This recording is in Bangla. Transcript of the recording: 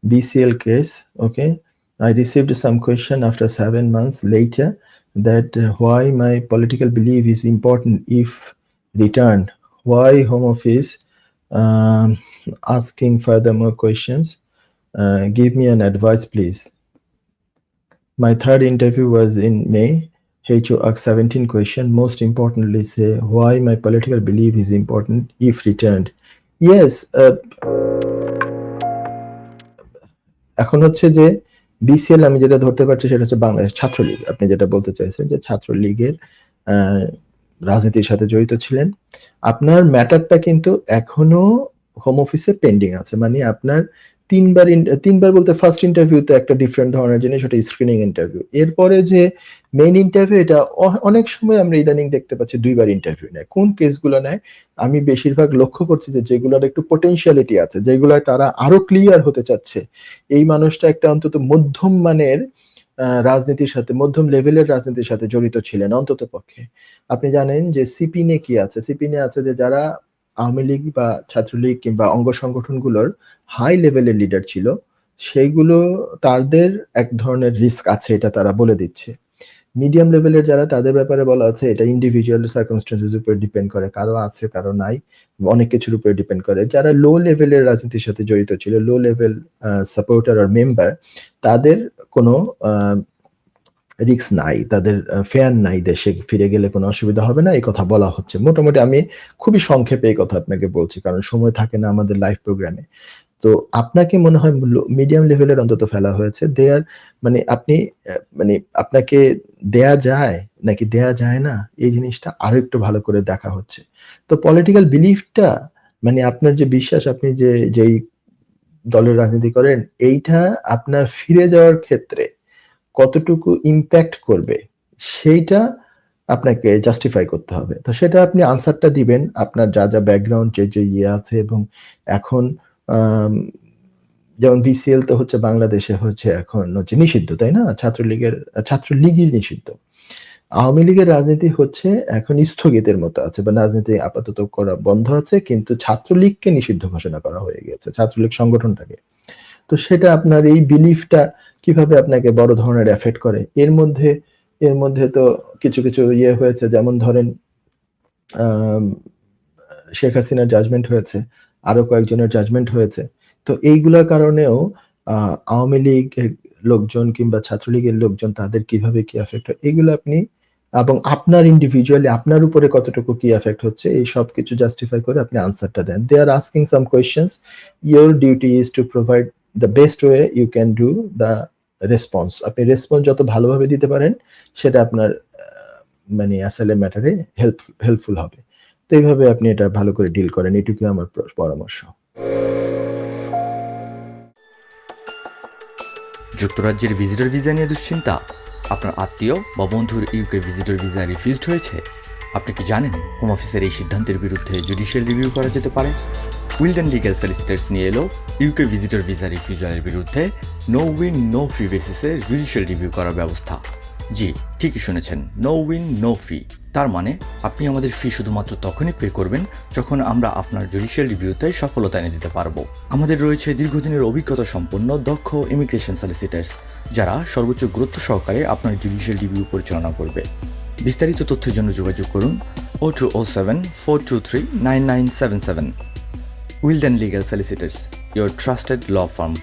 BCL case. Okay, I received some question after 7 months later that why my political belief is important if returned. Why Home Office um, asking further more questions? Give me an advice, please. My third interview was in May. HO asked 17 question. Most importantly, say why my political belief is important if returned. Yes, এখন হচ্ছে যে বিসিএল আমি যেটা ধরতে পারছি সেটা হচ্ছে বাংলাদেশ ছাত্রলীগ। আপনি যেটা বলতে চাইছেন যে ছাত্রলীগের রাজনীতির সাথে জড়িত ছিলেন। আপনার ম্যাটারটা কিন্তু এখনো হোম অফিসে পেন্ডিং আছে। মানে আপনার তিনবার বলতে ফার্স্ট ইন্টারভিউতে একটা ডিফারেন্ট ধরনের জিনিস, ওটা স্ক্রিনিং ইন্টারভিউ। এরপরে যে মেইন ইন্টারভিউ, এটা অনেক সময় আমরা ইদানিং দেখতে পাচ্ছি 2বার ইন্টারভিউ নেয়। কোন কেসগুলো নেয়? আমি বেশিরভাগ লক্ষ্য করছি যে যেগুলোর একটু পোটেনশিয়ালিটি আছে, যেগুলোয় তারা আরো ক্লিয়ার হতে চাচ্ছে, এই মানুষটা একটা অন্তত মধ্যম মানের রাজনীতির সাথে, মধ্যম লেভেলের রাজনীতির সাথে জড়িত ছিলেন অন্তত পক্ষে। আপনি জানেন যে সিপিনে কি আছে? সিপিনে আছে যে যারা আওয়ামী লীগ বা ছাত্রলীগ কিংবা অঙ্গ সংগঠনগুলোর হাই লেভেলের লিডার ছিল, সেইগুলো তাদের এক ধরনের রিস্ক আছে, এটা তারা বলে দিচ্ছে। মিডিয়াম লেভেলের যারা, তাদের ব্যাপারে বলা আছে এটা ইন্ডিভিজুয়াল সার্কামস্টেন্সেস উপর ডিপেন্ড করে, কারো আছে কারো নাই, অনেক কিছুর উপরে ডিপেন্ড করে। যারা লো লেভেলের রাজনীতির সাথে জড়িত ছিল, লো লেভেল সাপোর্টার আর মেম্বার, তাদের কোনো রিস্ক নাই, তাদের ফেয়ার নাই, দেশে ফিরে গেলে কোনো অসুবিধা হবে না, এই কথা বলা হচ্ছে। মোটামুটি আমি খুবই সংক্ষেপে এই কথা আপনাকে বলছি, কারণ সময় থাকে না আমাদের লাইভ প্রোগ্রামে। তো আপনাকে মনে হয় মিডিয়াম লেভেলের অন্তত ফেলা হয়েছে। দেয়ার মানে আপনি মানে আপনাকে দেয়া যায় নাকি দেয়া যায় না, এই জিনিসটা আরো একটু ভালো করে দেখা হচ্ছে। তো পলিটিক্যাল বিলিফটা, মানে আপনার যে বিশ্বাস, আপনি যেই দলের রাজনীতি করেন, এইটা আপনার ফিরে যাওয়ার ক্ষেত্রে কতটুকু ইম্প্যাক্ট করবে, সেইটা আপনাকে জাস্টিফাই করতে হবে। তো সেটা আপনি আনসারটা দিবেন আপনার যা যা ব্যাকগ্রাউন্ড, যে ইয়ে আছে। এবং এখন যেমন বিসিএল তো হচ্ছে বাংলাদেশে হচ্ছে এখন হচ্ছে নিষিদ্ধ, তাই না? ছাত্রলীগই নিষিদ্ধ। আওয়ামী লীগের রাজনীতি হচ্ছে এখন স্থগিতের মতো আছে, বা রাজনীতি আপাতত করা বন্ধ আছে, কিন্তু ছাত্রলীগকে নিষিদ্ধ ঘোষণা করা হয়ে গেছে, ছাত্রলীগ সংগঠনটাকে। তো সেটা আপনার এই বিলিফটা কিভাবে আপনাকে বড় ধরনের এফেক্ট করে? এর মধ্যে তো কিছু কিছু ইয়ে হয়েছে, যেমন ধরেন শেখ হাসিনার জাজমেন্ট হয়েছে, আরো কয়েকজনের জাজমেন্ট হয়েছে। তো এইগুলোর কারণেও আওয়ামী লীগের লোকজন কিংবা ছাত্রলীগের লোকজন, তাদের কিভাবে কি এফেক্ট হয়, এগুলো আপনি, এবং আপনার ইন্ডিভিজুয়ালি আপনার উপরে কতটুকু কি এফেক্ট হচ্ছে, এই সব কিছু জাস্টিফাই করে আপনি আনসারটা দেন। They are asking some questions, your duty is to provide the best way you can do the response. আপনি রেসপন্স যত ভালোভাবে দিতে পারেন, সেটা আপনার মানে আসলে ম্যাটারে হেল্পফুল হবে। তো এইভাবে আপনি এটা ভালো করে ডিল করেন, এটুকুই আমার পরামর্শ। যুক্তরাজ্যের ভিজিটর ভিসা নিয়ে দুশ্চিন্তা? আপনার আত্মীয় বা বন্ধুর ইউকে ভিজিটর ভিসা রিফিউজড হয়েছে? আপনি কি জানেন হোম অফিসের এই সিদ্ধান্তের বিরুদ্ধে জুডিশিয়াল রিভিউ করা যেতে পারে? উইলডেন লিগ্যাল সলিসিটার্স নিয়ে এলো ইউকে ভিজিটর ভিসা রিফিউজালের বিরুদ্ধে নো উইন নো ফি বেসিসে জুডিশিয়াল রিভিউ করার ব্যবস্থা। জি, ঠিকই শুনেছেন, নো উইন নো ফি। তার মানে আপনি আমাদের ফি শুধুমাত্র তখনই পে করবেন যখন আমরা আপনার জুডিশিয়াল রিভিউতে সফলতা এনে দিতে পারবো। আমাদের রয়েছে দীর্ঘদিনের অভিজ্ঞতা সম্পন্ন দক্ষ ইমিগ্রেশন সলিসিটার্স, যারা সর্বোচ্চ গুরুত্ব সহকারে আপনার জুডিশিয়াল রিভিউ পরিচালনা করবে। বিস্তারিত তথ্যের জন্য যোগাযোগ করুন 0207-423-9977। Wilden legal solicitors, your trusted law firm.